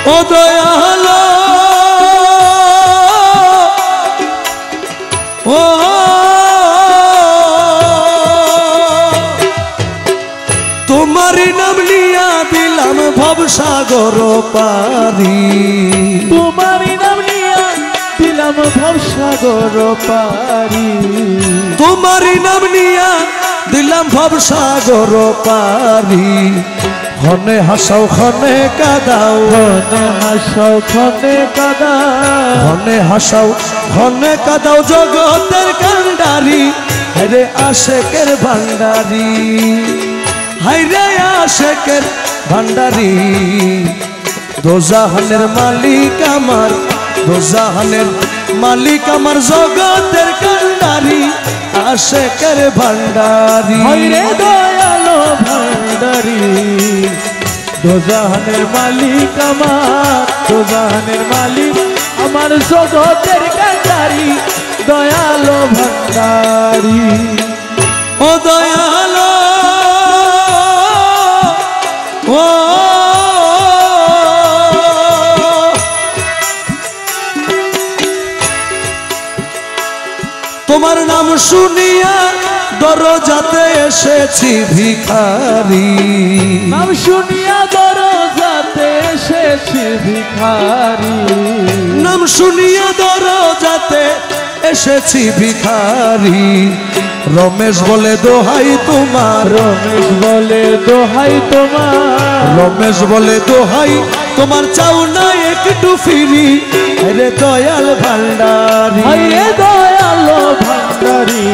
ও দয়ালো ও তোমারি নাম নিয়া দিলাম ভবসাগর পারি তোমারি নাম নিয়া দিলাম ভবসাগর পারি তোমারি নাম নিয়া দিলাম ভবসাগর পারি খনে হাসাও খনে কাদাও খনে হাসাও খনে কাদাও খনে হাসাও খনে কাদাও জগতের কান্ডারি হায়রে আশেকের ভান্ডারি হায়রে আশেকের ভান্ডারি দোজাহানের মালিক আমার দোজাহানের মালিক আমার জগতের কান্ডারি আশেকের ভান্ডারি হায়রে দয়ালো ভান্ডারি দোজাহানের মালিক আমার দোজাহানের মালিক আমার জগতের কান্ডারি দয়ালো ভান্ডারি ও দয়ালো ও তোমার নাম শুনিয়া দরজাতে এসেছি ভিখারি নাম শুনিয়া দরজাতে এসেছি ভিখারি নাম শুনিয়া দরজাতে এসেছি ভিখারি রমেশ বলে দোহাই তোমার রমেশ বলে দোহাই তোমার রমেশ বলে দোহাই তোমার চাও না একটু ফিরি রে দয়াল ভান্ডারি হায়রে দয়ালো ভান্ডারি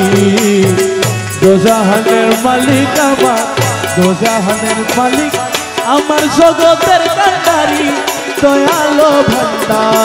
দোজাহানের মালিক আমার দোজাহানের মালিক আমার জগতের কান্ডারি দয়ালো ভান্ডারি